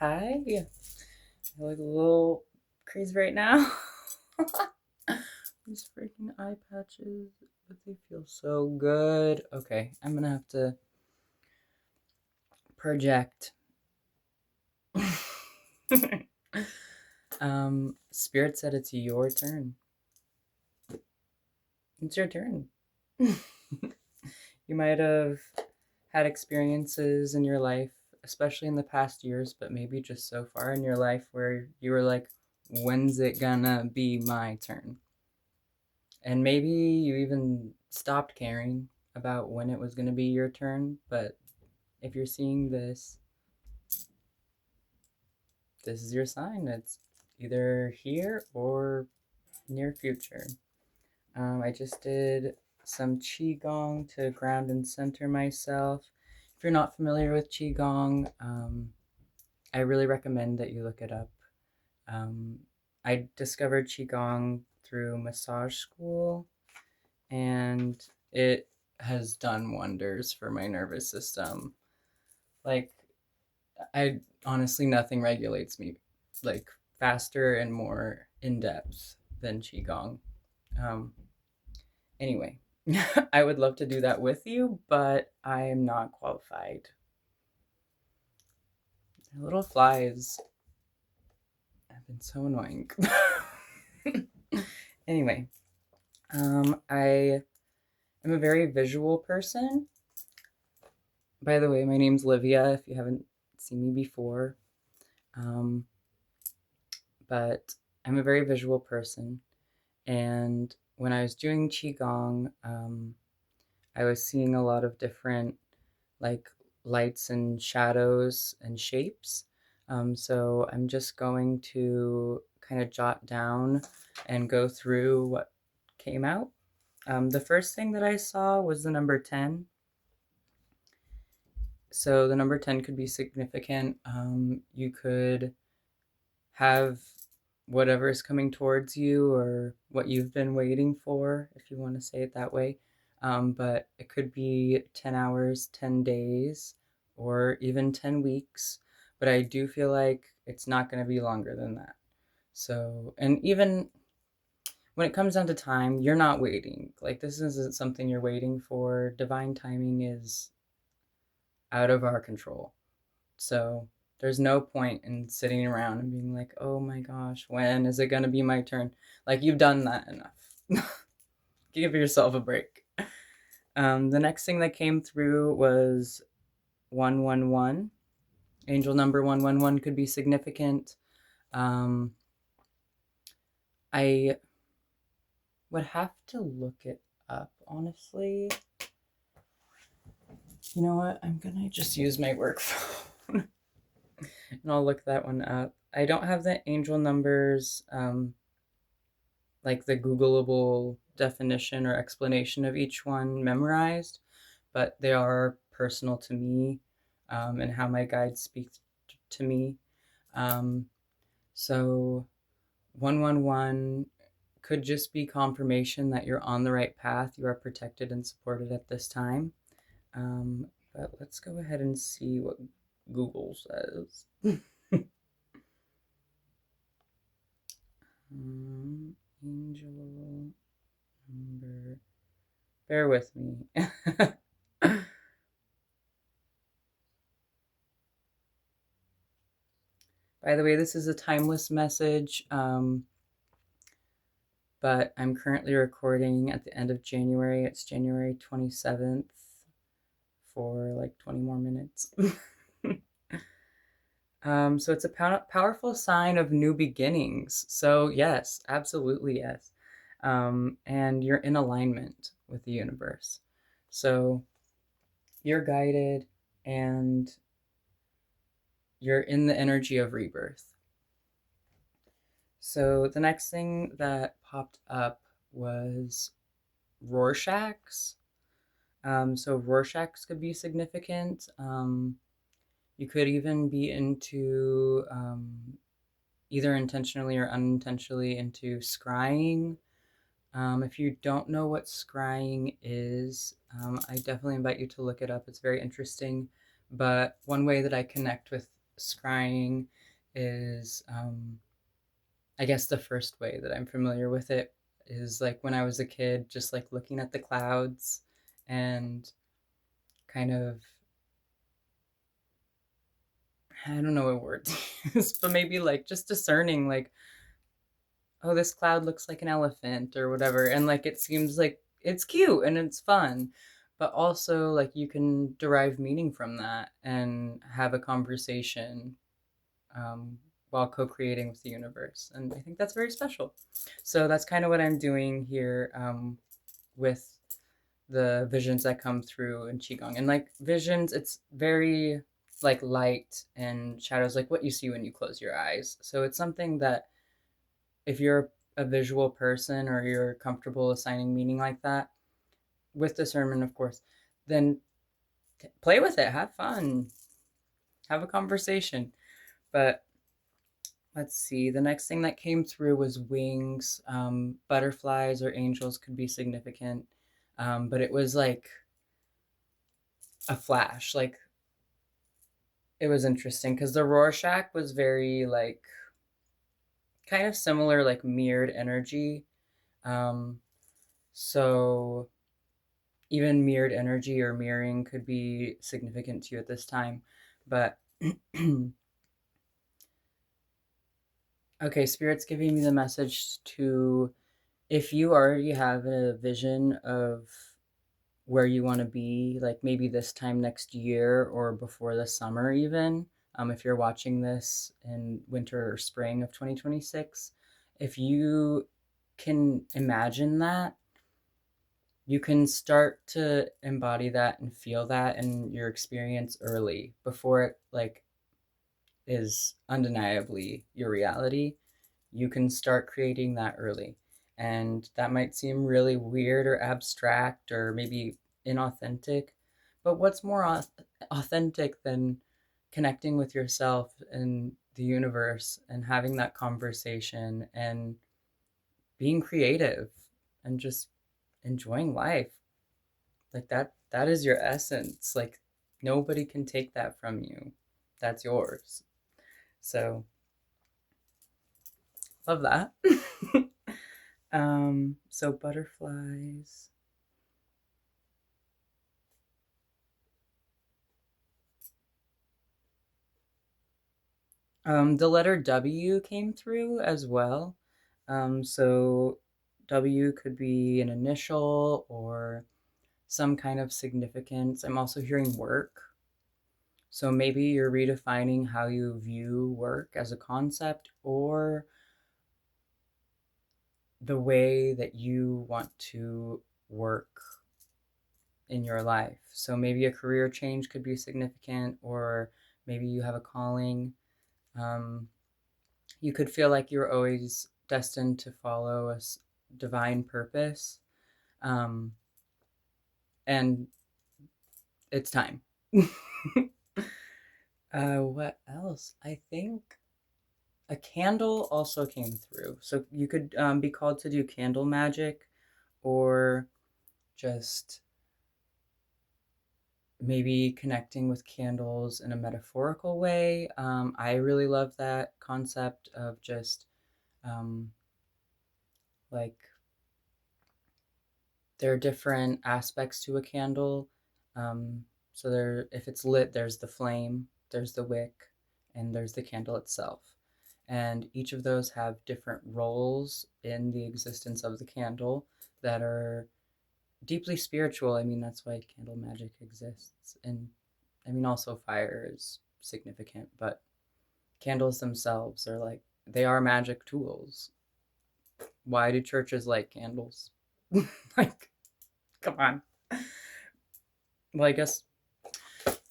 Hi. I look a little crazy right now. These freaking eye patches, but they feel so good. Okay, I'm gonna have to project. Spirit said it's your turn. It's your turn. You might have had experiences in your life, especially in the past years, but maybe just so far in your life where you were like, when's it gonna be my turn? And maybe you even stopped caring about when it was gonna be your turn, but if you're seeing this, this is your sign. It's either here or near future. I just did some Qigong to ground and center myself. If you're not familiar with Qigong, I really recommend that you look it up. Um, I discovered Qigong through massage school, and it has done wonders for my nervous system. Like, I honestly, nothing regulates me like faster and more in depth than Qigong. Um, anyway, I would love to do that with you, but I am not qualified. The little flies have been so annoying. Anyway, I am a very visual person. By the way, my name's Livia, if you haven't seen me before. Um, but I'm a very visual person. And when I was doing Qigong, I was seeing a lot of different like lights and shadows and shapes. So I'm just going to kind of jot down and go through what came out. The first thing that I saw was the number 10. So the number 10 could be significant. You could have whatever is coming towards you or what you've been waiting for, if you want to say it that way. But it could be 10 hours, 10 days, or even 10 weeks. But I do feel like it's not going to be longer than that. So, and even when it comes down to time, you're not waiting. Like, this isn't something you're waiting for. Divine timing is out of our control. So there's no point in sitting around and being like, oh my gosh, when is it going to be my turn? Like, you've done that enough. Give yourself a break. The next thing that came through was 111. Angel number 111 could be significant. Um, I would have to look it up, honestly. You know what? I'm going to just use my work phone and I'll look that one up. I don't have the angel numbers like the Googleable definition or explanation of each one memorized, but they are personal to me and how my guides speak to me. Um, so 111 could just be confirmation that you're on the right path, you are protected and supported at this time. But let's go ahead and see what Google says. Angel number. Bear with me. By the way, this is a timeless message, but I'm currently recording at the end of January. It's January 27th for like 20 more minutes. So it's a powerful sign of new beginnings. So, yes, absolutely, yes. And you're in alignment with the universe. So you're guided and you're in the energy of rebirth. So the next thing that popped up was Rorschachs. So Rorschachs could be significant. You could even be into either intentionally or unintentionally into scrying. If you don't know what scrying is, I definitely invite you to look it up. It's very interesting. But one way that I connect with scrying is, I guess the first way that I'm familiar with it is like when I was a kid, just like looking at the clouds and kind of, I don't know what word to use, but maybe like just discerning, like, oh, this cloud looks like an elephant or whatever. And like it seems like it's cute and it's fun. But also, like, you can derive meaning from that and have a conversation, um, while co creating with the universe. And I think that's very special. So that's kind of what I'm doing here, with the visions that come through in Qigong. And like visions, it's very like light and shadows, like what you see when you close your eyes. So it's something that if you're a visual person or you're comfortable assigning meaning like that, with discernment, of course, then play with it, have fun, have a conversation. But let's see, the next thing that came through was wings. Butterflies or angels could be significant, but it was like a flash. Like it was interesting because the Rorschach was very like kind of similar, like mirrored energy. Um, so even mirrored energy or mirroring could be significant to you at this time. But okay, Spirit's giving me the message to, if you already have a vision of where you want to be, like maybe this time next year or before the summer, even, if you're watching this in winter or spring of 2026, if you can imagine that, you can start to embody that and feel that in your experience early before it like is undeniably your reality. You can start creating that early. And that might seem really weird or abstract or maybe inauthentic, but what's more authentic than connecting with yourself and the universe and having that conversation and being creative and just enjoying life? Like that is your essence. Like nobody can take that from you. That's yours. So love that. So butterflies. The letter W came through as well. So W could be an initial or some kind of significance. I'm also hearing work. So maybe you're redefining how you view work as a concept or the way that you want to work in your life. So maybe a career change could be significant, or maybe you have a calling. Um, you could feel like you're always destined to follow a divine purpose. Um, and it's time. What else? I think a candle also came through. So you could, be called to do candle magic or just maybe connecting with candles in a metaphorical way. I really love that concept of just, um, like there are different aspects to a candle. So there, if it's lit, there's the flame, there's the wick, and there's the candle itself. And each of those have different roles in the existence of the candle that are deeply spiritual. I mean, that's why candle magic exists. And I mean, also fire is significant, but candles themselves are like, they are magic tools. Why do churches like candles? Like, come on. Well, I guess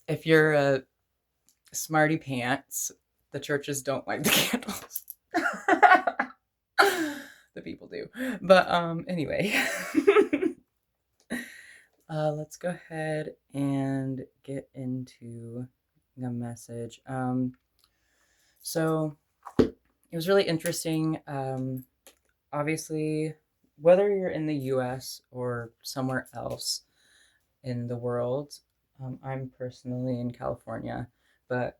if you're a smarty pants, the churches don't like the candles. The people do. But anyway. Let's go ahead and get into the message. So it was really interesting. Obviously, whether you're in the US or somewhere else in the world, I'm personally in California, but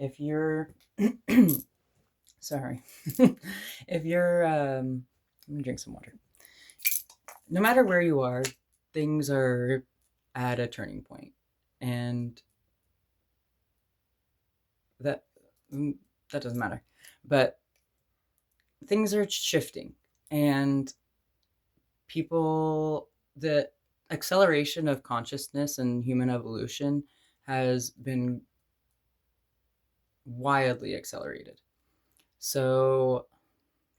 if you're sorry, if you're let me drink some water. No matter where you are, things are at a turning point, and that that doesn't matter. But things are shifting, and people, the acceleration of consciousness and human evolution has been wildly accelerated. So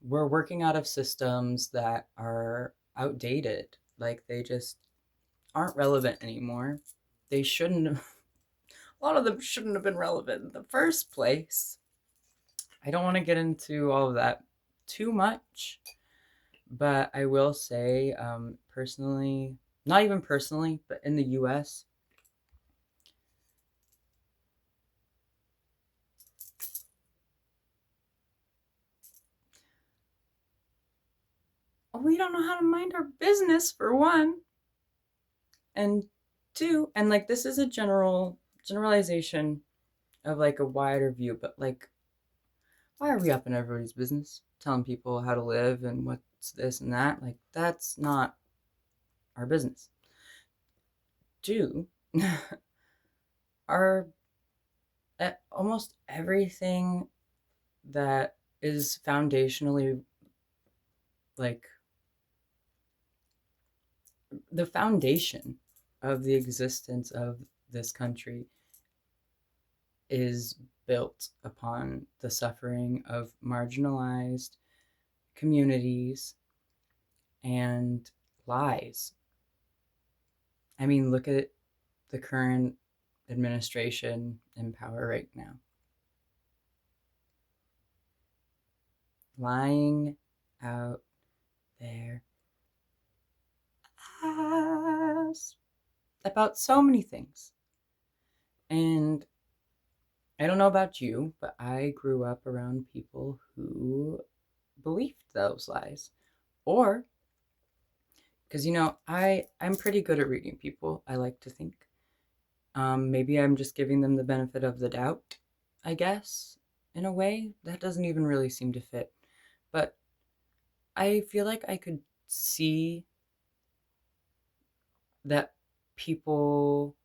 we're working out of systems that are outdated. Like they just aren't relevant anymore. They shouldn't have, a lot of them shouldn't have been relevant in the first place. I don't want to get into all of that too much, but I will say, personally, not even personally, but in the US, we don't know how to mind our business, for one. And two, and like this is a generalization of like a wider view, but like, why are we up in everybody's business telling people how to live and what's this and that? Like, that's not our business. Two, our almost everything that is foundationally, like, the foundation of the existence of this country is built upon the suffering of marginalized communities and lies. I mean, look at the current administration in power right now. Lying out their ass about so many things. And I don't know about you, but I grew up around people who believed those lies. Or, because, I'm pretty good at reading people, I like to think. Maybe I'm just giving them the benefit of the doubt, I guess, in a way. That doesn't even really seem to fit. But I feel like I could see that people,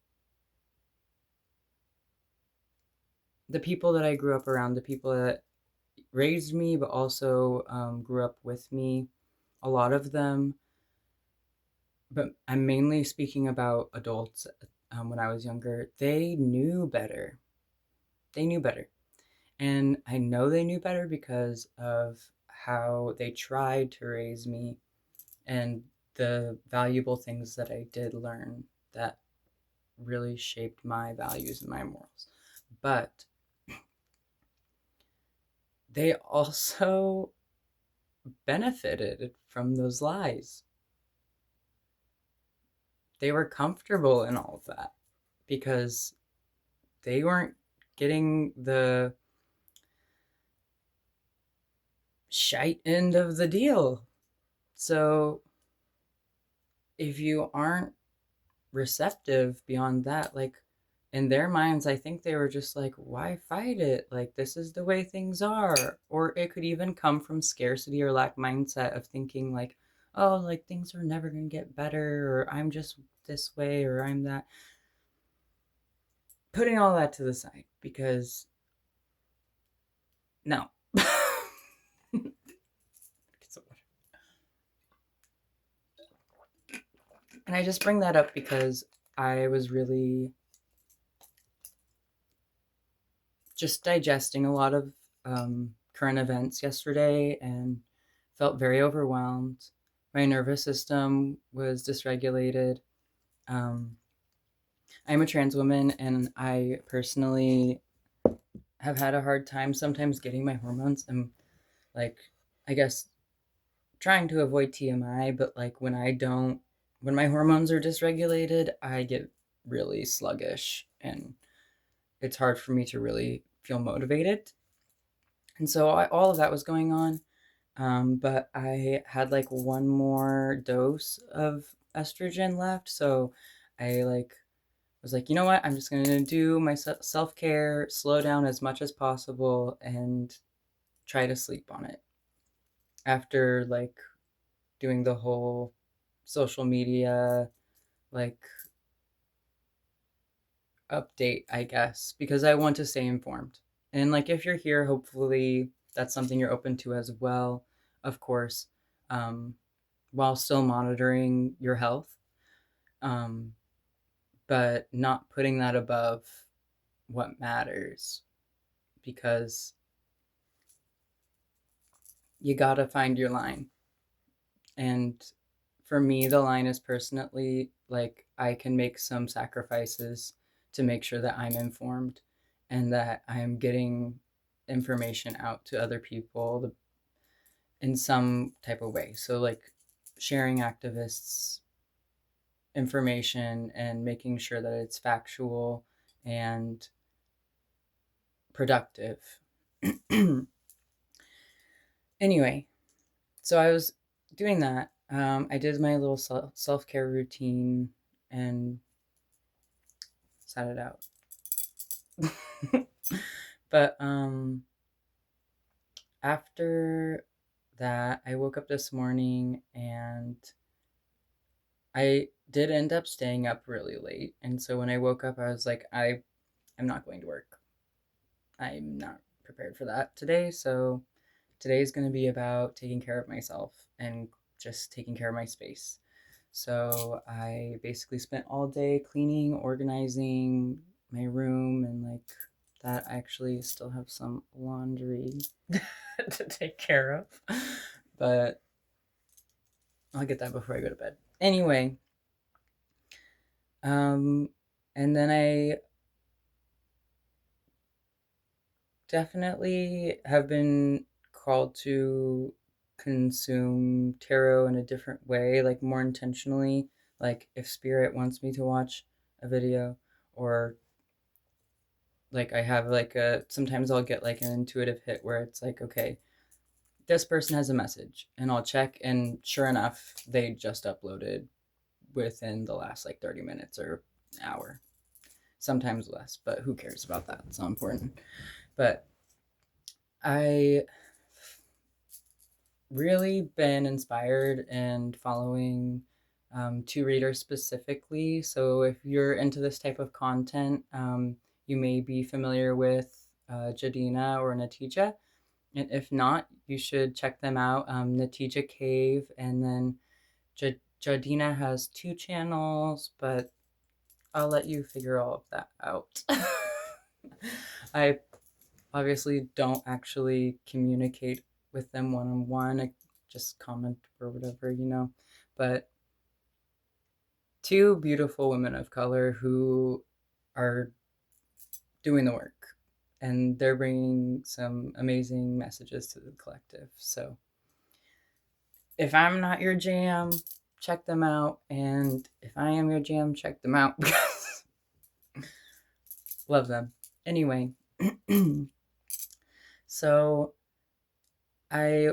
the people that I grew up around, the people that raised me, but also grew up with me, a lot of them, but I'm mainly speaking about adults, when I was younger, they knew better. They knew better. And I know they knew better because of how they tried to raise me and the valuable things that I did learn that really shaped my values and my morals. But they also benefited from those lies. They were comfortable in all of that because they weren't getting the shite end of the deal. So if you aren't receptive beyond that, like, in their minds, I think they were just like, why fight it? Like, this is the way things are. Or it could even come from scarcity or lack mindset of thinking, like, oh, like things are never going to get better, or I'm just this way, or I'm that. Putting all that to the side because no. And I just bring that up because I was really just digesting a lot of current events yesterday and felt very overwhelmed. My nervous system was dysregulated. Um, I'm a trans woman, and I personally have had a hard time sometimes getting my hormones. I'm like, I guess, trying to avoid TMI, but like when my hormones are dysregulated, I get really sluggish and it's hard for me to really feel motivated. And so all of that was going on. But I had like one more dose of estrogen left. So I like was like, you know what? I'm just going to do my self care, slow down as much as possible, and try to sleep on it. After like doing the whole social media like update, I guess, because I want to stay informed. And like if you're here, hopefully that's something you're open to as well, of course, um, while still monitoring your health, um, but not putting that above what matters because you gotta find your line. And for me, the line is personally like I can make some sacrifices to make sure that I'm informed and that I am getting information out to other people in some type of way. So, like sharing activists' information and making sure that it's factual and productive. Anyway, so I was doing that. I did my little self care routine and sat it out. But after that, I woke up this morning and I did end up staying up really late. And so when I woke up, I was like, I'm not going to work. I'm not prepared for that today. So today is going to be about taking care of myself and just taking care of my space. So I basically spent all day cleaning, organizing my room, and like that. I actually still have some laundry to take care of, but I'll get that before I go to bed. Anyway, um, and then I definitely have been called to consume tarot in a different way, like more intentionally. Like if spirit wants me to watch a video, or like I have like a sometimes I'll get like an intuitive hit where it's like, okay, this person has a message, and I'll check, and sure enough, they just uploaded within the last like 30 minutes or an hour, sometimes less, but who cares about that? It's not important. But I really been inspired and following two readers specifically. So if you're into this type of content, you may be familiar with Jadina or Natija. And if not, you should check them out. Natija Cave, and then Jadina has two channels, but I'll let you figure all of that out. I obviously don't actually communicate with them one on one. I just comment or whatever, you know. But two beautiful women of color who are doing the work, and they're bringing some amazing messages to the collective. So if I'm not your jam, check them out. And if I am your jam, check them out because love them. Anyway, so I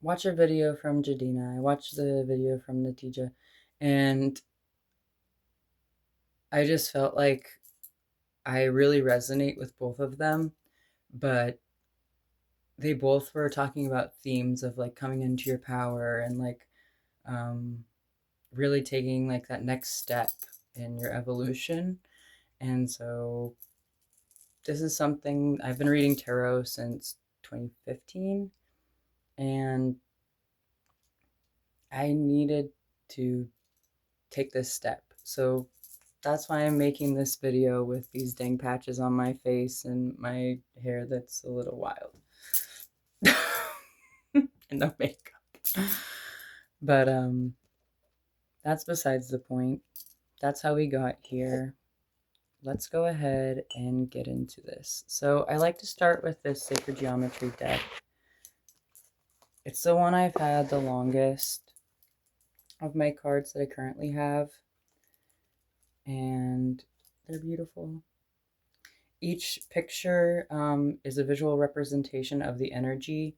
watch a video from Jadina. I watched the video from Natija, and I just felt like I really resonate with both of them, but they both were talking about themes of like coming into your power and like um, really taking like that next step in your evolution. And so this is something I've been reading tarot since 2015, and I needed to take this step. So that's why I'm making this video with these dang patches on my face and my hair that's a little wild. And no makeup. But that's besides the point. That's how we got here. Let's go ahead and get into this. So I like to start with this Sacred Geometry deck. It's the one I've had the longest of my cards that I currently have. And they're beautiful. Each picture is a visual representation of the energy.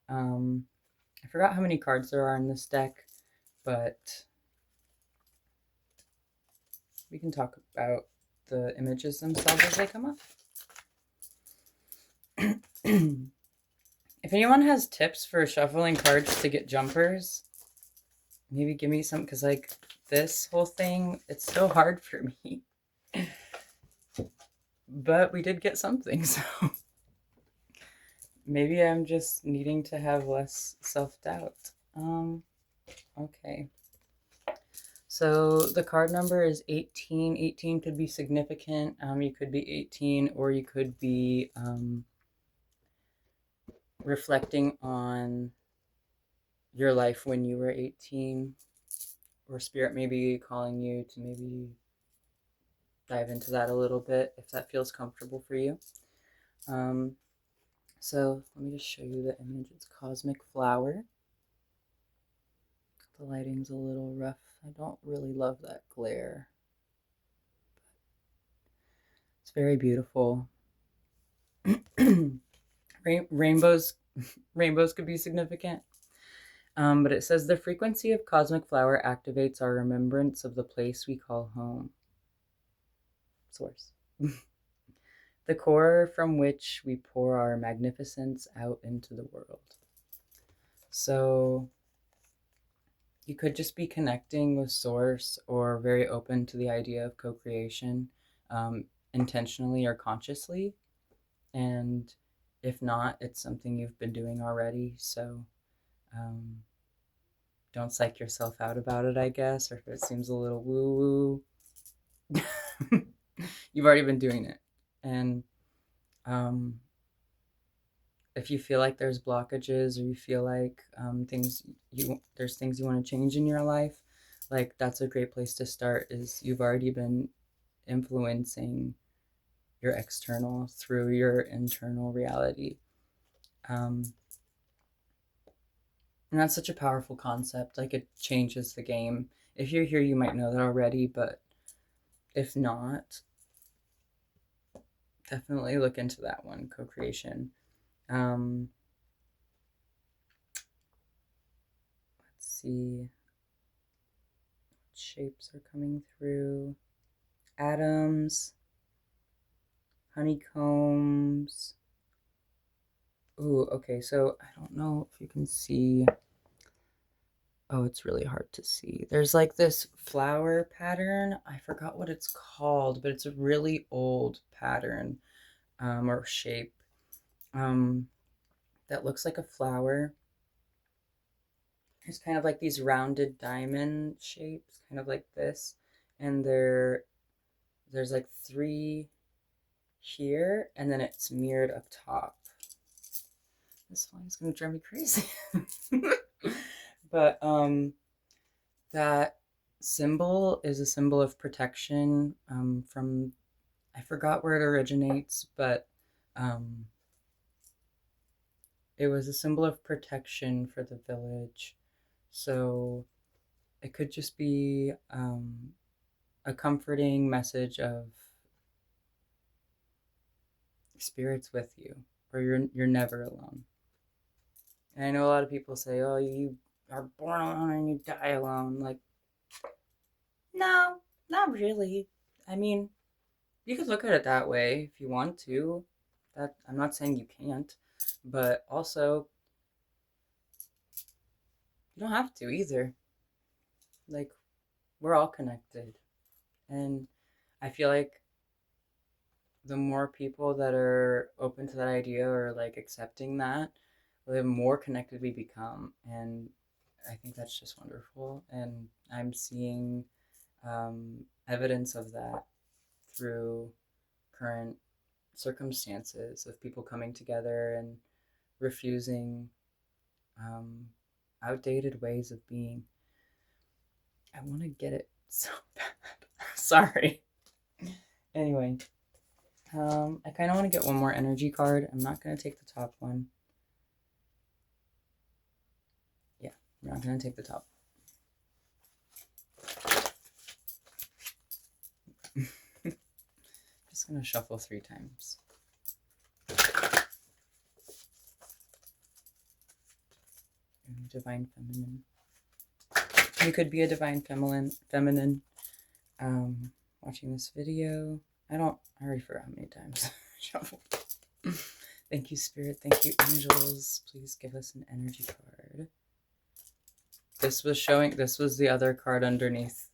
I forgot how many cards there are in this deck, but We can talk about the images themselves as they come up. If anyone has tips for shuffling cards to get jumpers, maybe give me some, because like this whole thing, it's so hard for me. But we did get something, so maybe I'm just needing to have less self-doubt. Okay. So the card number is 18. 18 could be significant. You could be 18, or you could be reflecting on your life when you were 18, or spirit maybe calling you to maybe dive into that a little bit if that feels comfortable for you. So let me just show you the image. It's Cosmic Flower. The lighting's a little rough. I don't really love that glare. It's very beautiful. Rainbows could be significant. But it says the frequency of Cosmic Flower activates our remembrance of the place we call home. Source. The core from which we pour our magnificence out into the world. So you could just be connecting with Source, or very open to the idea of co-creation, intentionally or consciously. And if not, it's something you've been doing already. So don't psych yourself out about it, I guess, or if it seems a little woo-woo. You've already been doing it. And if you feel like there's blockages, or you feel like there's things you want to change in your life, like that's a great place to start. Is you've already been influencing your external through your internal reality. And that's such a powerful concept. Like, it changes the game. If you're here, you might know that already, but if not, definitely look into that one, co-creation. Let's see. What shapes are coming through? Atoms, honeycombs. Ooh, okay, so I don't know if you can see. Oh, it's really hard to see. There's like this flower pattern. I forgot what it's called, but it's a really old pattern, or shape, that looks like a flower. It's kind of like these rounded diamond shapes, kind of like this. And there's like 3 here, and then it's mirrored up top. This fly's gonna drive me crazy. But that symbol is a symbol of protection, from, I forgot where it originates, but it was a symbol of protection for the village. So it could just be a comforting message of spirits with you, or you're never alone. And I know a lot of people say, "Oh, you are born alone and you die alone." Like, no, not really. I mean, you could look at it that way if you want to. That, I'm not saying you can't, but also you don't have to either. Like, we're all connected, and I feel like the more people that are open to that idea, or like accepting that, the more connected we become. And I think that's just wonderful. And I'm seeing evidence of that through current circumstances of people coming together and refusing outdated ways of being. I want to get it so bad. Sorry. Anyway, I kind of want to get one more energy card. I'm not going to take the top one. Yeah, I'm not going to take the top. Just going to shuffle 3 times. Divine Feminine. You could be a Divine Feminine. watching this video. I already forgot how many times I shuffled. Thank you, Spirit. Thank you, angels. Please give us an energy card. This was the other card underneath.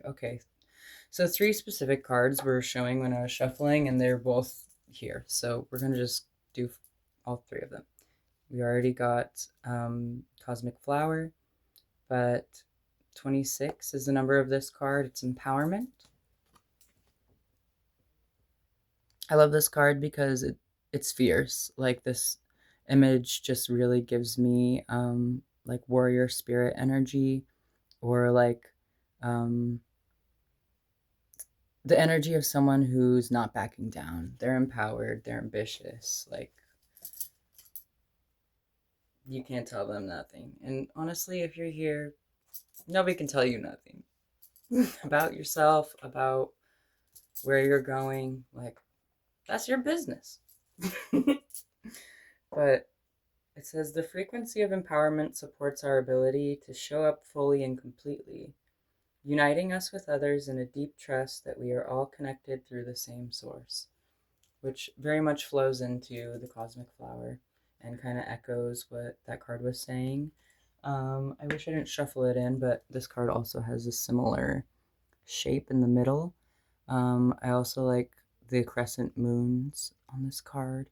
Okay. So 3 specific cards were showing when I was shuffling, and they're both here. So we're going to just do all 3 of them. We already got Cosmic Flower, but 26 is the number of this card. It's empowerment. I love this card because it's fierce. Like, this image just really gives me like warrior spirit energy, or like the energy of someone who's not backing down. They're empowered, they're ambitious. Like, you can't tell them nothing. And honestly, if you're here, nobody can tell you nothing about yourself, about where you're going. Like, that's your business. But it says the frequency of empowerment supports our ability to show up fully and completely, uniting us with others in a deep trust that we are all connected through the same source, which very much flows into the Cosmic Flower and kind of echoes what that card was saying. I wish I didn't shuffle it in, but this card also has a similar shape in the middle. I also like the crescent moons on this card.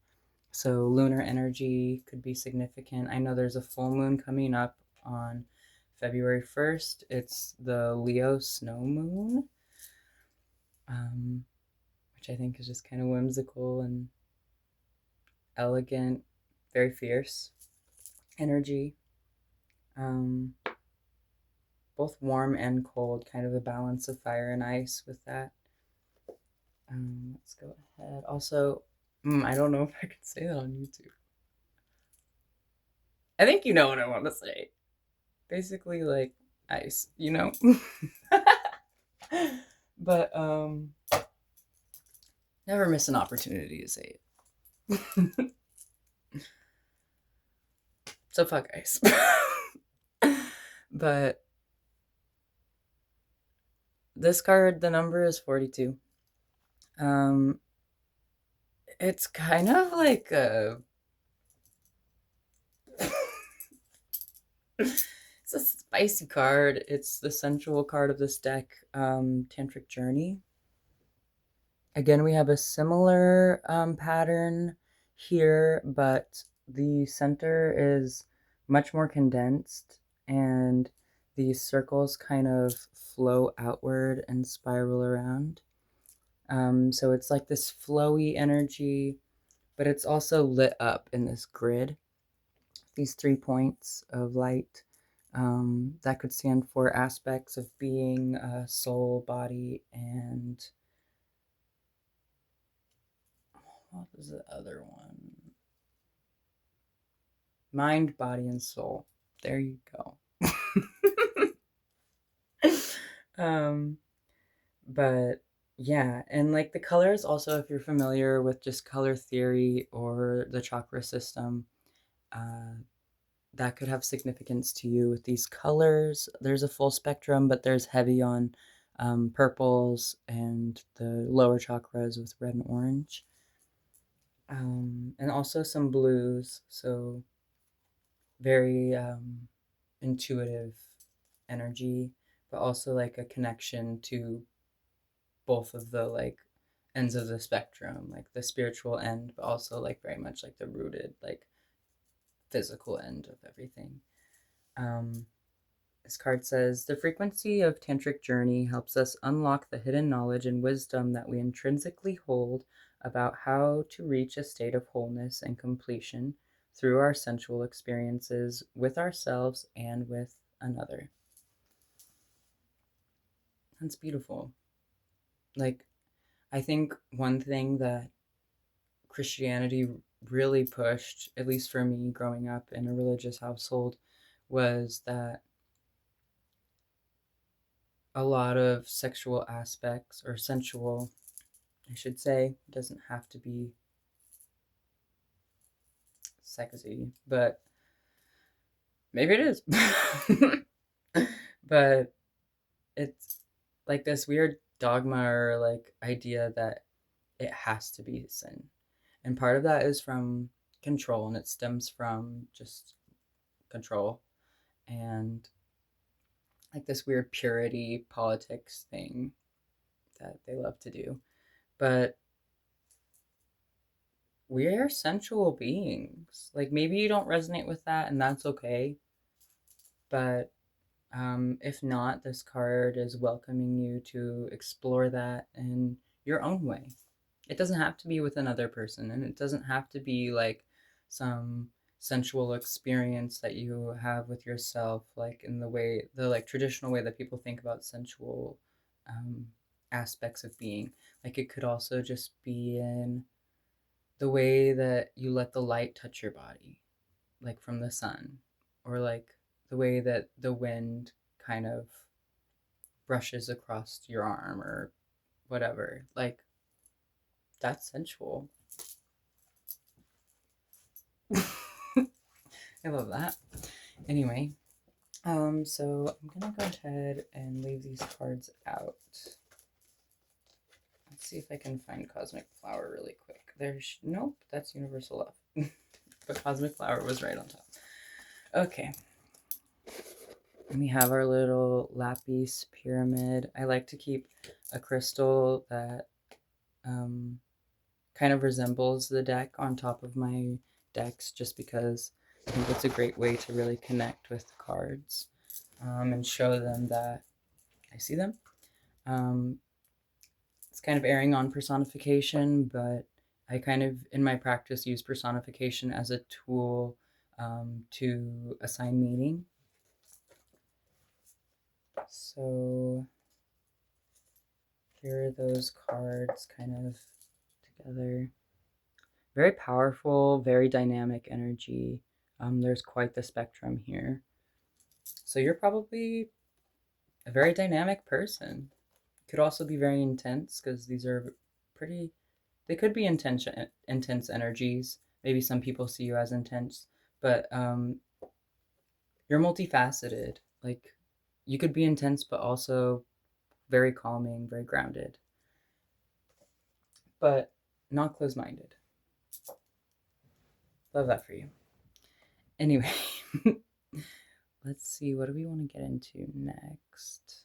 So lunar energy could be significant. I know there's a full moon coming up on February 1st. It's the Leo snow moon, which I think is just kind of whimsical and elegant, very fierce energy. Both warm and cold, kind of a balance of fire and ice with that. Let's go ahead. Also, I don't know if I can say that on YouTube. I think you know what I want to say. Basically, like ice, you know? But never miss an opportunity to say it. So fuck ice. But this card, the number is 42. It's kind of like a it's a spicy card. It's the sensual card of this deck, Tantric Journey. Again, we have a similar pattern here, but the center is much more condensed, and these circles kind of flow outward and spiral around. So it's like this flowy energy, but it's also lit up in this grid. These 3 points of light that could stand for aspects of being, soul, body, and what was the other one? Mind, body, and soul. There you go. But yeah, and like the colors also, if you're familiar with just color theory or the chakra system, that could have significance to you with these colors. There's a full spectrum, but there's heavy on purples and the lower chakras with red and orange. And also some blues, so very intuitive energy, but also like a connection to both of the like ends of the spectrum, like the spiritual end, but also like very much like the rooted, like physical end of everything. This card says the frequency of Tantric Journey helps us unlock the hidden knowledge and wisdom that we intrinsically hold about how to reach a state of wholeness and completion through our sensual experiences with ourselves and with another. That's beautiful. Like, I think one thing that Christianity really pushed, at least for me growing up in a religious household, was that a lot of sexual aspects, or sensual, I should say, doesn't have to be sexy, but maybe it is. But it's like this weird dogma or like idea that it has to be sin. And part of that is from control, and it stems from just control and like this weird purity politics thing that they love to do. But we are sensual beings. Like maybe you don't resonate with that, and that's okay. But if not, this card is welcoming you to explore that in your own way. It doesn't have to be with another person, and it doesn't have to be like some sensual experience that you have with yourself, like in the way, the like traditional way that people think about sensual um, aspects of being. Like it could also just be in the way that you let the light touch your body, like from the sun, or like the way that the wind kind of brushes across your arm or whatever. Like that's sensual. I love that. Anyway, so I'm gonna go ahead and leave these cards out. Let's see if I can find Cosmic Flower really quick. There's nope, that's Universal Love. But Cosmic Flower was right on top. Okay. We have our little lapis pyramid. I like to keep a crystal that kind of resembles the deck on top of my decks, just because I think it's a great way to really connect with the cards and show them that I see them. It's kind of erring on personification, but I kind of, in my practice, use personification as a tool to assign meaning. So here are those cards kind of together. Very powerful, very dynamic energy. There's quite the spectrum here. So you're probably a very dynamic person. Could also be very intense because these are pretty, they could be intense energies. Maybe some people see you as intense, but you're multifaceted. Like you could be intense, but also very calming, very grounded, but not closed minded. Love that for you. Anyway, let's see. What do we want to get into next?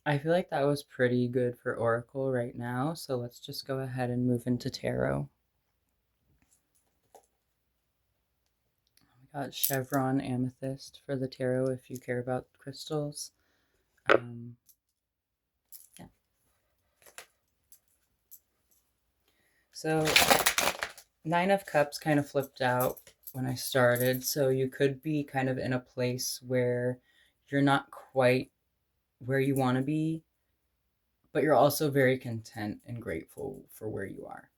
I feel like that was pretty good for Oracle right now, so let's just go ahead and move into Tarot. We got Chevron Amethyst for the Tarot if you care about crystals. Yeah. So, Nine of Cups kind of flipped out when I started, so you could be kind of in a place where you're not quite where you want to be, but you're also very content and grateful for where you are.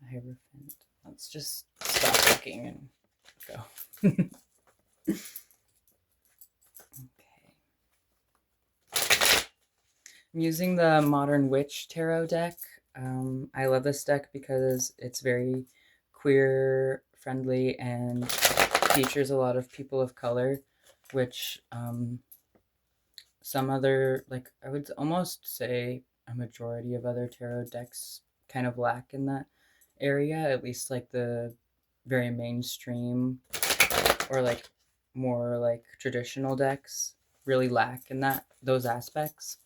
Hierophant. Let's just stop looking and go. Okay. I'm using the Modern Witch Tarot deck. I love this deck because it's very queer friendly and features a lot of people of color, which some other, like I would almost say a majority of other tarot decks kind of lack in that area, at least like the very mainstream or like more like traditional decks really lack in those aspects.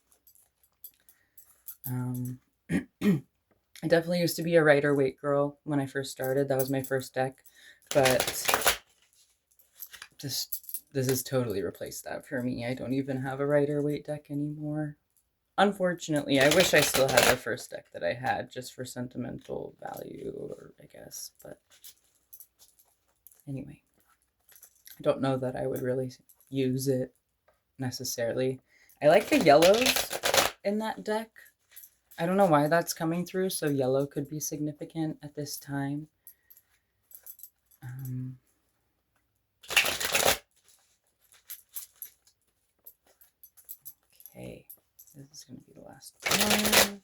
I definitely used to be a Rider-Waite girl when I first started. That was my first deck, but this has totally replaced that for me. I don't even have a Rider-Waite deck anymore. Unfortunately, I wish I still had the first deck that I had just for sentimental value, or I guess, but anyway. I don't know that I would really use it necessarily. I like the yellows in that deck. I don't know why that's coming through, so yellow could be significant at this time. Okay, this is going to be the last one.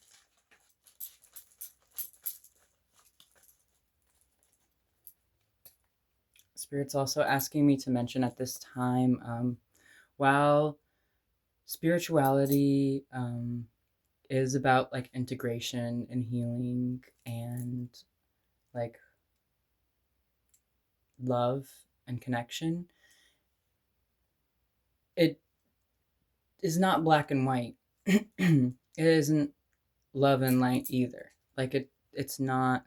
Spirit's also asking me to mention at this time, while spirituality is about like integration and healing and like love and connection, it is not black and white. It isn't love and light either. Like it's not,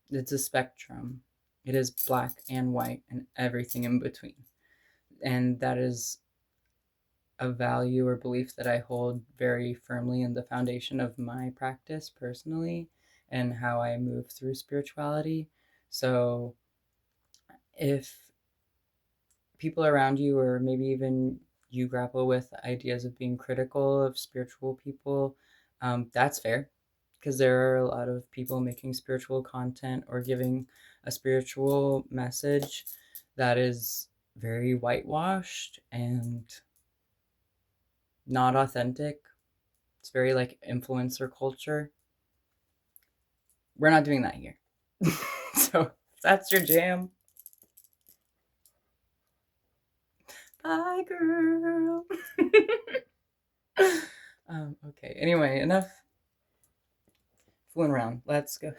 it's a spectrum. It is black and white and everything in between. And that is a value or belief that I hold very firmly in the foundation of my practice personally and how I move through spirituality. So if people around you, or maybe even you, grapple with ideas of being critical of spiritual people, that's fair, because there are a lot of people making spiritual content or giving a spiritual message that is very whitewashed and not authentic. It's very like influencer culture. We're not doing that here. So if that's your jam, bye, girl. Okay, anyway, enough fooling around. Let's go.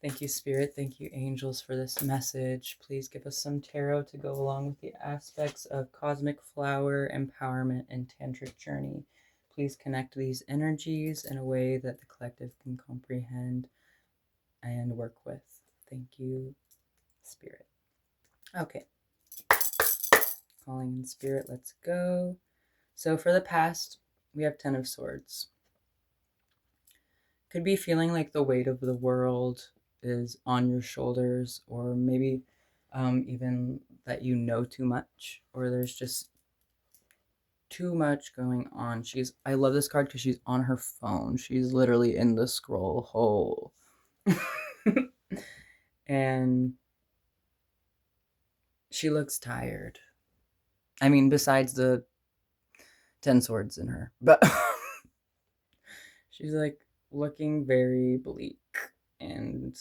Thank you, Spirit. Thank you, angels, for this message. Please give us some tarot to go along with the aspects of cosmic flower, empowerment, and tantric journey. Please connect these energies in a way that the collective can comprehend and work with. Thank you, Spirit. Okay. Calling in Spirit, let's go. So for the past, we have 10 of Swords. Could be feeling like the weight of the world is on your shoulders, or maybe even that you know too much, or there's just too much going on. I love this card because she's on her phone. She's literally in the scroll hole. And she looks tired. I mean, besides the 10 swords in her, but she's like looking very bleak. And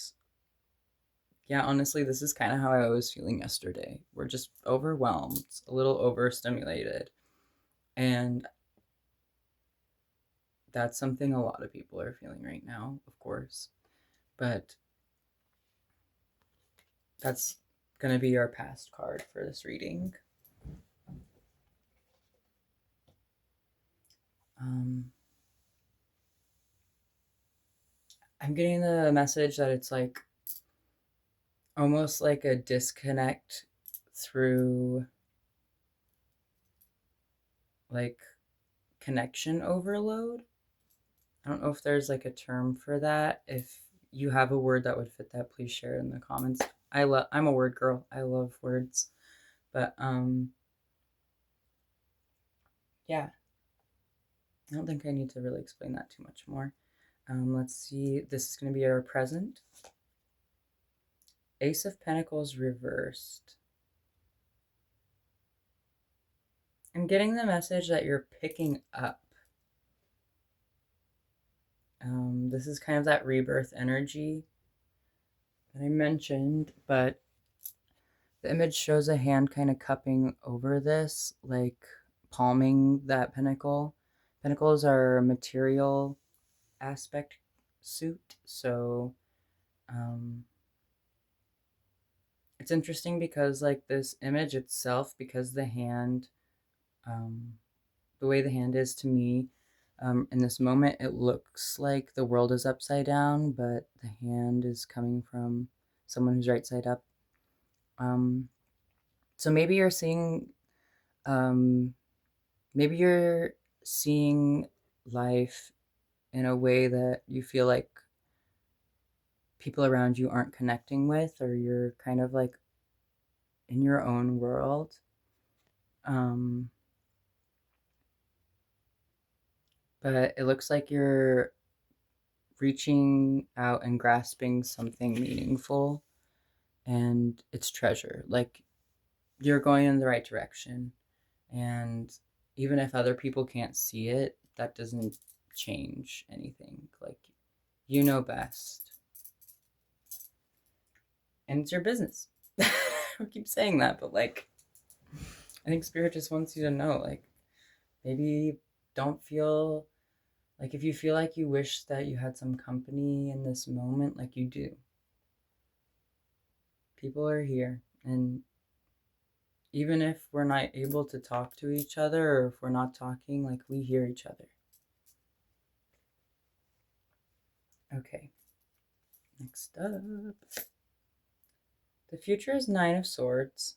yeah, honestly, this is kind of how I was feeling yesterday. We're just overwhelmed, a little overstimulated. And that's something a lot of people are feeling right now, of course. But that's going to be our past card for this reading. I'm getting the message that it's like almost like a disconnect through like connection overload. I don't know if there's like a term for that. If you have a word that would fit that, please share it in the comments. I'm a word girl. I love words. But yeah. I don't think I need to really explain that too much more. Let's see. This is going to be our present. Ace of Pentacles reversed. I'm getting the message that you're picking up. This is kind of that rebirth energy that I mentioned, but the image shows a hand kind of cupping over this, like palming that pentacle. Pentacles are a material aspect suit, so it's interesting because like this image itself, because the hand, the way the hand is to me, in this moment, it looks like the world is upside down, but the hand is coming from someone who's right side up. So maybe you're seeing, maybe you're seeing life in a way that you feel like people around you aren't connecting with, or you're kind of like in your own world. But it looks like you're reaching out and grasping something meaningful, and it's treasure. Like you're going in the right direction, and even if other people can't see it, that doesn't change anything. Like you know best. and it's your business. I keep saying that, but like, I think spirit just wants you to know, like, maybe don't feel like if you feel like you wish that you had some company in this moment, like you do. People are here, and even if we're not able to talk to each other or if we're not talking, like we hear each other. Okay, next up. The future is Nine of Swords.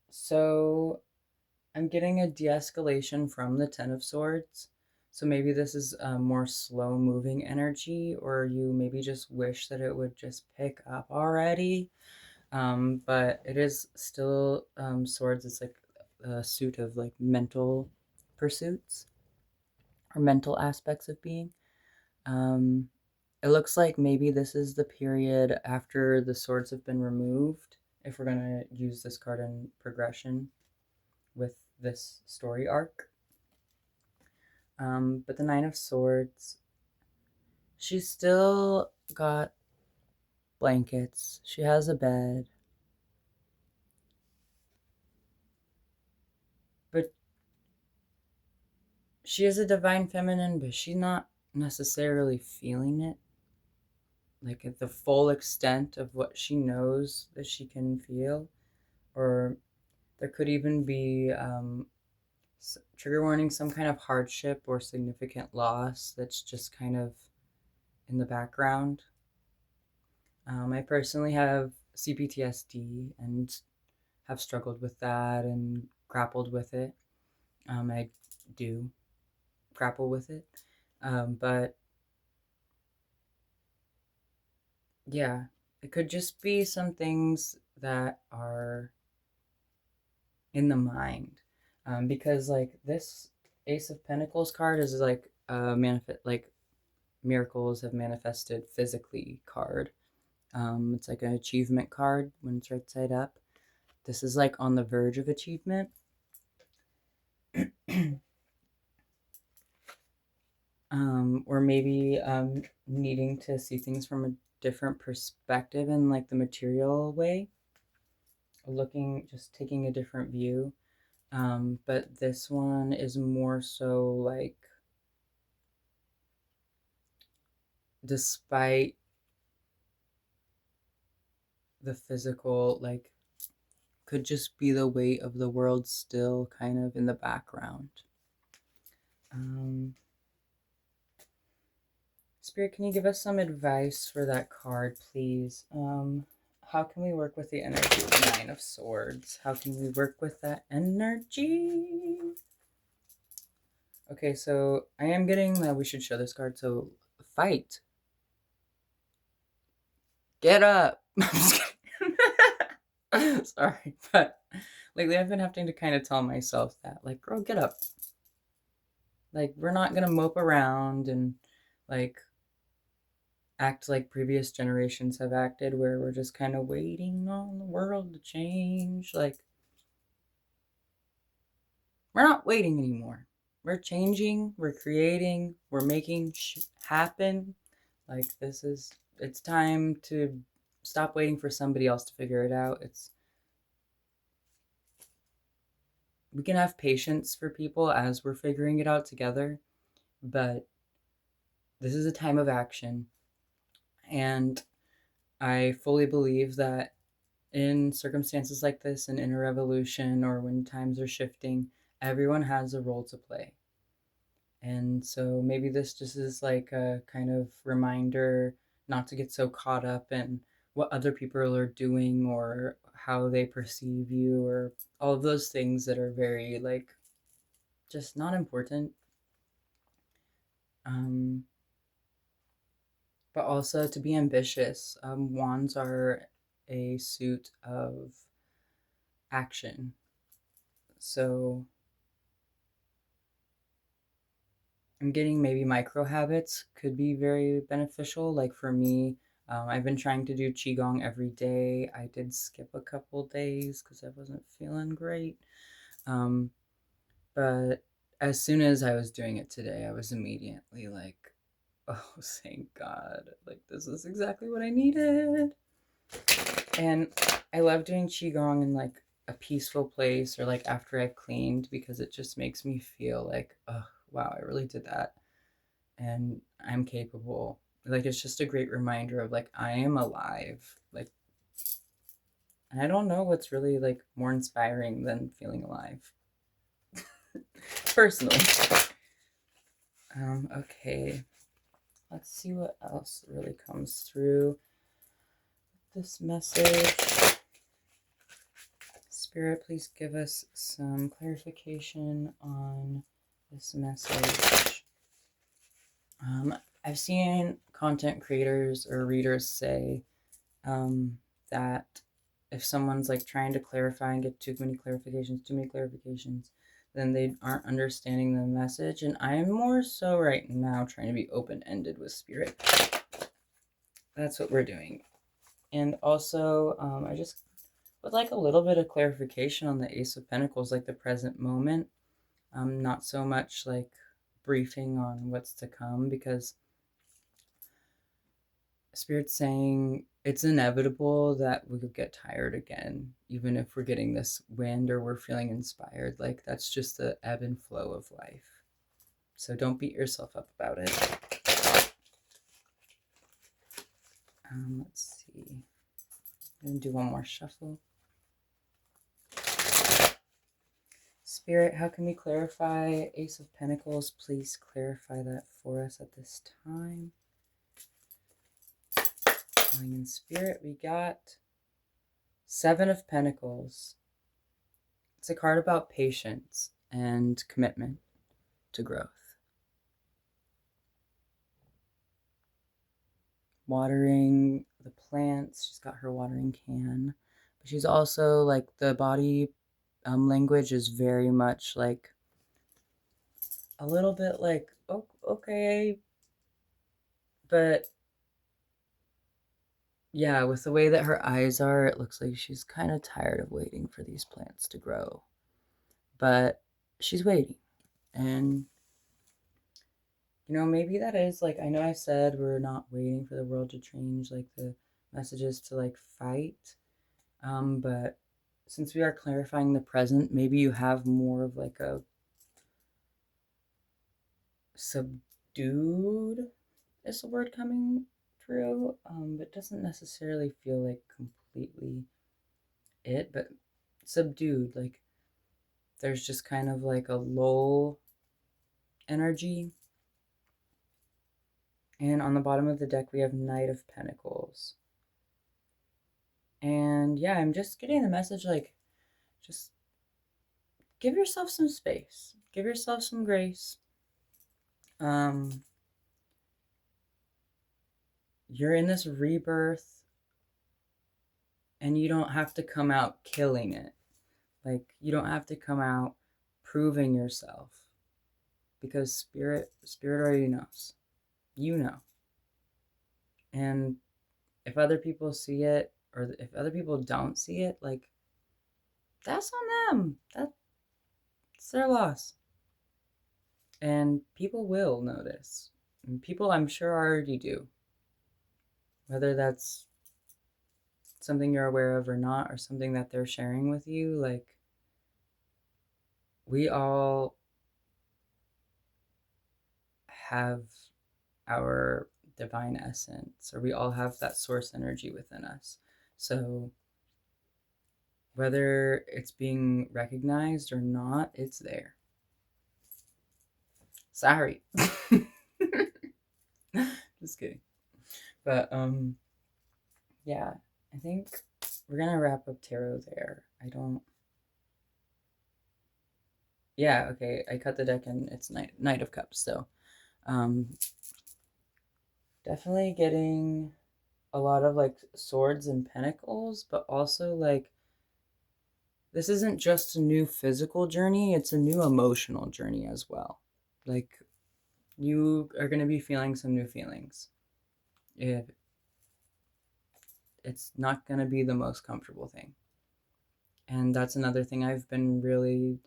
So I'm getting a de escalation from the Ten of Swords. So maybe this is a more slow moving energy, or you maybe just wish that it would just pick up already. But it is still swords. It's like a suit of like mental pursuits or mental aspects of being. Um, it looks like maybe this is the period after the swords have been removed, if we're going to use this card in progression with this story arc. But the Nine of Swords, she's still got blankets. She has a bed. But she is a divine feminine, but she's not necessarily feeling it. Like at the full extent of what she knows that she can feel. Or there could even be trigger warning, some kind of hardship or significant loss that's just kind of in the background. I personally have CPTSD and have struggled with that and grappled with it. I do grapple with it. But yeah, it could just be some things that are in the mind. Because like this Ace of Pentacles card is like a like miracles have manifested physically card. It's like an achievement card when it's right side up. This is like on the verge of achievement. Or maybe needing to see things from a different perspective in like the material way, looking, just taking a different view. But this one is more so like, despite the physical, like, could just be the weight of the world still kind of in the background. Um, Spirit, can you give us some advice for that card, please? How can we work with the energy of the Nine of Swords? How can we work with that energy? Okay, so I am getting that we should show this card. So, fight. Get up. I'm just kidding. Sorry, but lately I've been having to kind of tell myself that, like, girl, get up. Like, we're not gonna mope around and like act like previous generations have acted, where we're just kind of waiting on the world to change. Like, we're not waiting anymore. We're changing, we're creating, we're making happen. Like, it's time to stop waiting for somebody else to figure it out. We can have patience for people as we're figuring it out together, but this is a time of action. And I fully believe that in circumstances like this and in a revolution or when times are shifting, everyone has a role to play. And so maybe this just is like a kind of reminder not to get so caught up in what other people are doing or how they perceive you or all of those things that are very like just not important. Um, but also to be ambitious. Wands are a suit of action. So I'm getting maybe micro habits could be very beneficial. Like for me, I've been trying to do Qigong every day. I did skip a couple days because I wasn't feeling great. Um, but as soon as I was doing it today, I was immediately like oh, thank God. Like, this is exactly what I needed. And I love doing Qigong in like a peaceful place or like after I've cleaned because it just makes me feel like, oh, wow, I really did that. And I'm capable. Like, it's just a great reminder of like, I am alive. Like, and I don't know what's really like more inspiring than feeling alive. Personally. Okay. Let's see what else really comes through this message. Spirit, please give us some clarification on this message. I've seen content creators or readers say that if someone's like trying to clarify and get too many clarifications, then they aren't understanding the message. And I'm more so right now trying to be open-ended with spirit. That's what we're doing. And also, I just would like a little bit of clarification on the Ace of Pentacles, like the present moment. Not so much like briefing on what's to come, because Spirit's saying it's inevitable that we could get tired again, even if we're getting this wind or we're feeling inspired. Like, that's just the ebb and flow of life. So don't beat yourself up about it. Let's see. I'm going to do one more shuffle. Spirit, how can we clarify Ace of Pentacles? Please clarify that for us at this time. Going in Spirit, we got Seven of Pentacles. It's a card about patience and commitment to growth. Watering the plants. She's got her watering can. But she's also like, the body language is very much like a little bit like, oh, okay. But yeah, with the way that her eyes are, it looks like she's kind of tired of waiting for these plants to grow. But she's waiting. And, you know, maybe that is like, I know I said we're not waiting for the world to change, like the messages to like fight. But since we are clarifying the present, maybe you have more of like a subdued is the word coming through. But doesn't necessarily feel like completely it, but subdued. Like, there's just kind of like a lull energy. And on the bottom of the deck, we have Knight of Pentacles. And yeah, I'm just getting the message like, just give yourself some space, give yourself some grace. You're in this rebirth, and you don't have to come out killing it. Like, you don't have to come out proving yourself, because spirit already knows. You know. And if other people see it, or if other people don't see it, like, that's on them. That's their loss. And people will notice. And people, I'm sure, already do. Whether that's something you're aware of or not, or something that they're sharing with you, like, we all have our divine essence, or we all have that source energy within us. So whether it's being recognized or not, it's there. Sorry. Just kidding. But yeah, I think we're gonna wrap up tarot there. Yeah, okay, I cut the deck and it's Knight of Cups. So definitely getting a lot of like swords and pentacles, but also like, this isn't just a new physical journey, it's a new emotional journey as well. Like, you are going to be feeling some new feelings. It's not going to be the most comfortable thing. And that's another thing I've been really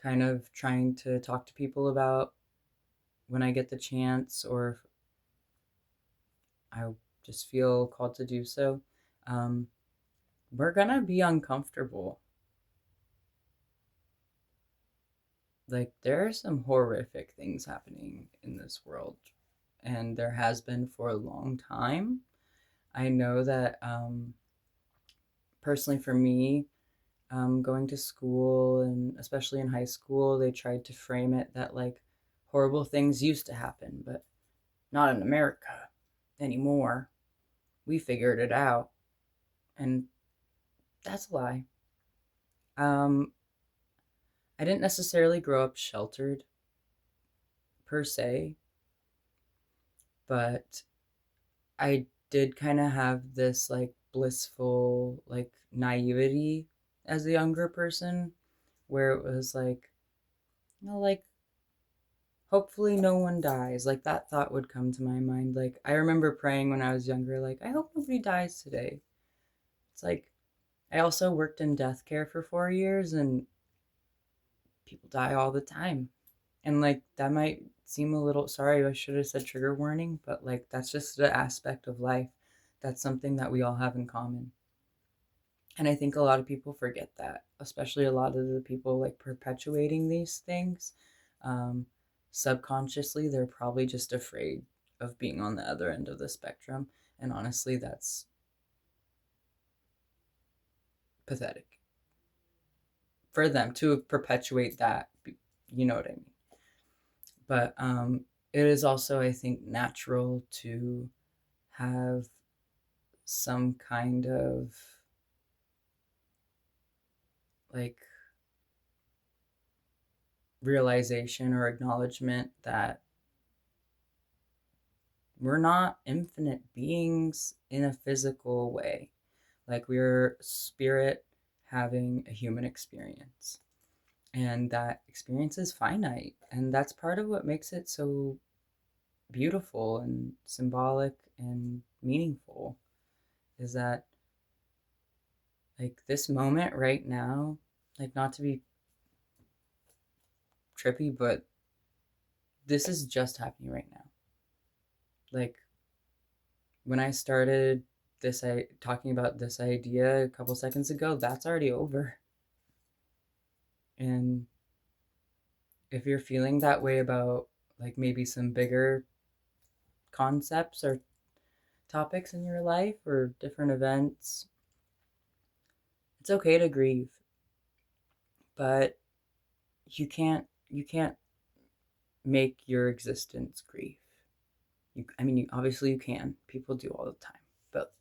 kind of trying to talk to people about when I get the chance, or I just feel called to do so. Um, we're gonna be uncomfortable. Like, there are some horrific things happening in this world, and there has been for a long time. I know that personally for me, going to school and especially in high school, they tried to frame it that like horrible things used to happen, but not in America anymore. We figured it out, and that's a lie. Um, I didn't necessarily grow up sheltered per se, but I did kind of have this like blissful like naivety as a younger person where it was like, like hopefully no one dies. Like that thought would come to my mind. Like I remember praying when I was younger, like I hope nobody dies today. It's like I also worked in death care for 4 years and people die all the time. And like that might seem a little sorry, I should have said trigger warning, but like that's just the aspect of life. That's something that we all have in common. And I think a lot of people forget that, especially a lot of the people like perpetuating these things. Um, Subconsciously, they're probably just afraid of being on the other end of the spectrum. And honestly, that's pathetic for them to perpetuate that. You know what I mean? But it is also, I think, natural to have some kind of like realization or acknowledgement that we're not infinite beings in a physical way. Like we're spirit having a human experience. And that experience is finite. And that's part of what makes it so beautiful and symbolic and meaningful is that, like, this moment right now, like, not to be trippy, but this is just happening right now. Like, when I started this, I talking about this idea a couple seconds ago, that's already over. And if you're feeling that way about like maybe some bigger concepts or topics in your life or different events, it's okay to grieve, but you can't make your existence grief. I mean, obviously you can. People do all the time, but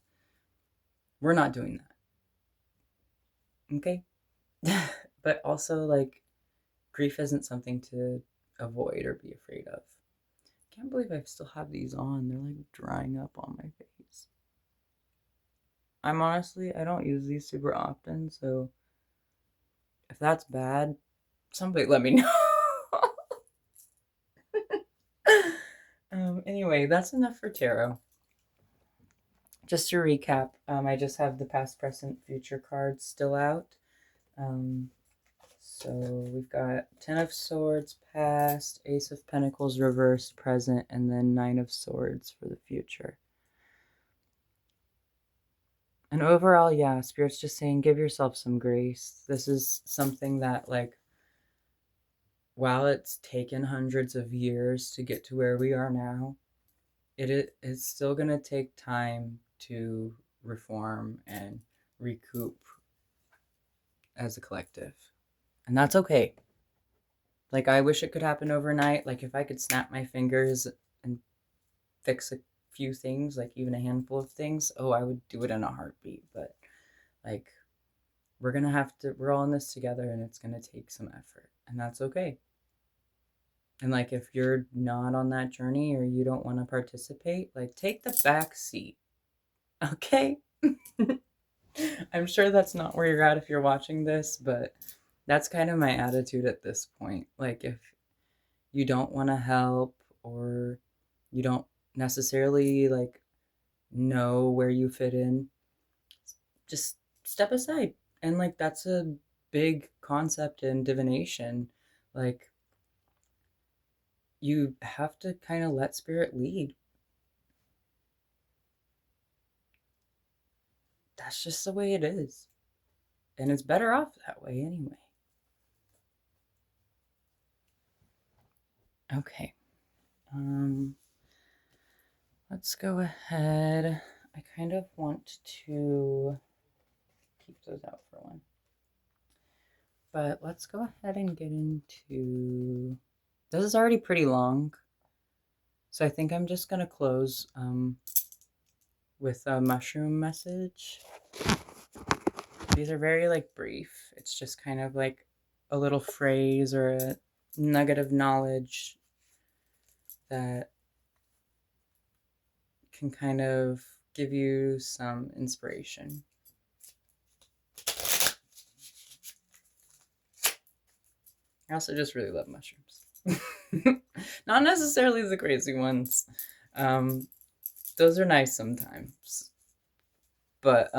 we're not doing that. Okay? But also like grief isn't something to avoid or be afraid of. I can't believe I still have these on. They're like drying up on my face. I don't use these super often, so if that's bad, somebody let me know. Anyway, that's enough for tarot. Just to recap, I just have the past, present, future cards still out. Um, so we've got Ten of Swords past, Ace of Pentacles reversed present, and then Nine of Swords for the future. And overall, yeah, Spirit's just saying give yourself some grace. This is something that, like, while it's taken hundreds of years to get to where we are now, it's still going to take time to reform and recoup as a collective. And that's okay. Like, I wish it could happen overnight. Like, if I could snap my fingers and fix a few things, like even a handful of things, oh, I would do it in a heartbeat. But, like, we're all in this together and it's going to take some effort. And that's okay. And, like, if you're not on that journey or you don't want to participate, like, take the back seat. Okay? I'm sure that's not where you're at if you're watching this, but that's kind of my attitude at this point. Like, if you don't want to help or you don't necessarily like know where you fit in, just step aside. And like that's a big concept in divination. Like you have to kind of let spirit lead. that's just the way it is. And it's better off that way anyway. Okay. Let's go ahead. I kind of want to keep those out for one. But let's go ahead and get into... This is already pretty long. So I think I'm just going to close with a mushroom message. These are very like brief. It's just kind of like a little phrase or a nugget of knowledge that can kind of give you some inspiration. I also just really love mushrooms. Not necessarily the crazy ones. Those are nice sometimes. But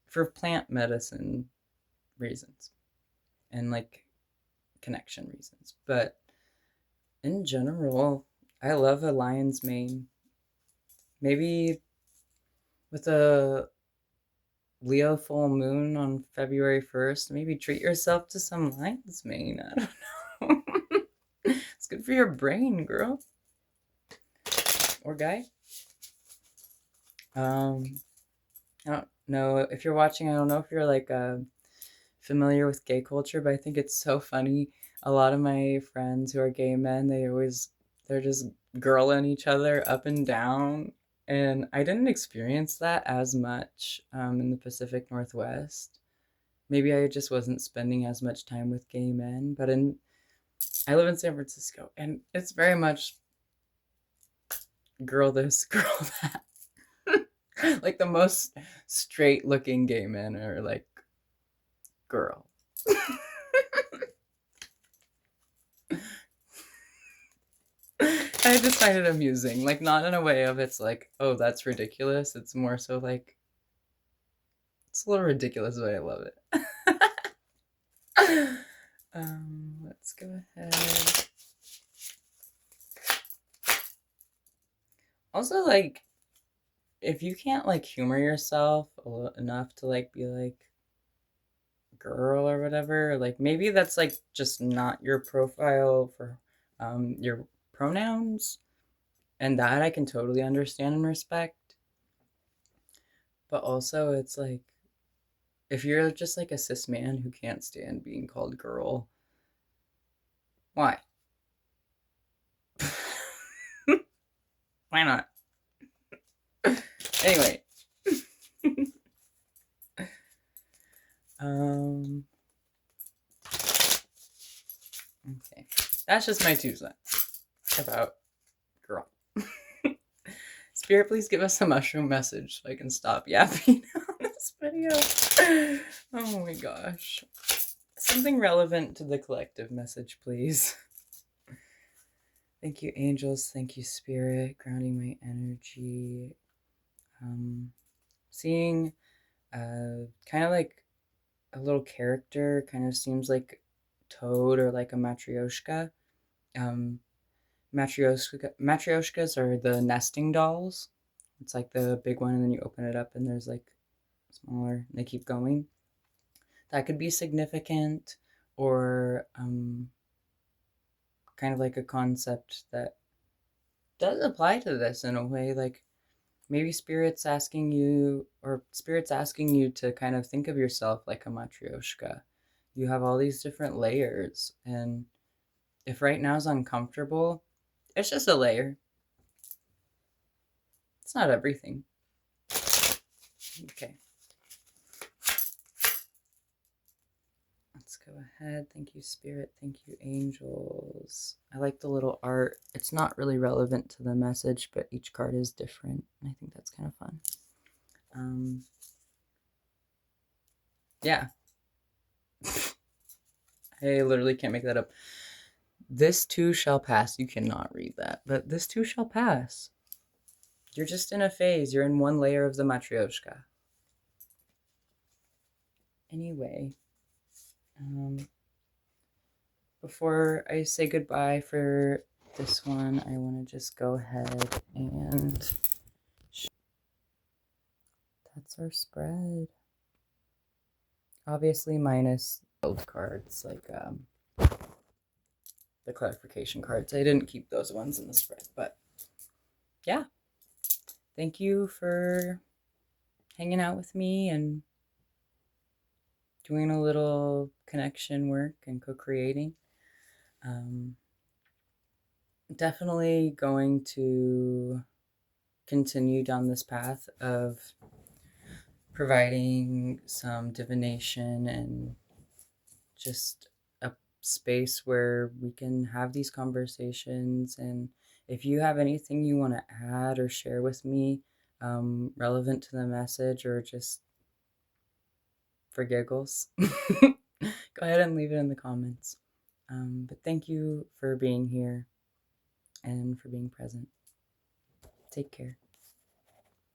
for plant medicine reasons and like connection reasons. But in general, I love a lion's mane. Maybe with a Leo full moon on February 1st, maybe treat yourself to some lion's mane. I don't know. It's good for your brain, girl. Or guy. I don't know if you're watching. I don't know if you're like familiar with gay culture, but I think it's so funny. A lot of my friends who are gay men, they're just girling each other up and down. And I didn't experience that as much in the Pacific Northwest. Maybe I just wasn't spending as much time with gay men, but I live in San Francisco, and it's very much girl this, girl that. Like the most straight looking gay men are like, girl. I just find it amusing. Like, not in a way of it's like, oh, that's ridiculous. It's more so like, it's a little ridiculous, but I love it. Let's go ahead. Also, like, if you can't like humor yourself enough to like be like girl or whatever, like maybe that's like just not your profile for your pronouns, and that I can totally understand and respect. But also, it's like if you're just like a cis man who can't stand being called girl, why? Why not? Anyway. Okay. That's just my 2 cents about girl. Spirit, please give us a mushroom message so I can stop yapping on this video. Oh my gosh. Something relevant to the collective message, please. Thank you, angels. Thank you, spirit, grounding my energy. Seeing kind of like a little character, kind of seems like Toad or like a matryoshka. Matryoshkas are the nesting dolls. It's like the big one, and then you open it up, and there's like smaller, and they keep going. That could be significant, or kind of like a concept that does apply to this in a way. Like maybe spirits asking you to kind of think of yourself like a matryoshka. You have all these different layers, and if right now is uncomfortable, it's just a layer. It's not everything. Okay. Let's go ahead. Thank you, spirit. Thank you, angels. I like the little art. It's not really relevant to the message, but each card is different. I think that's kind of fun. Yeah. I literally can't make that up. This too shall pass. You cannot read that, but this too shall pass. You're just in a phase. You're in one layer of the matryoshka. Anyway, before I say goodbye for this one, I want to just go ahead and that's our spread. Obviously, minus old cards like the clarification cards. I didn't keep those ones in the spread, but yeah. Thank you for hanging out with me and doing a little connection work and co-creating. Definitely going to continue down this path of providing some divination and just a space where we can have these conversations. And if you have anything you want to add or share with me, relevant to the message or just for giggles, go ahead and leave it in the comments. But thank you for being here and for being present. Take care.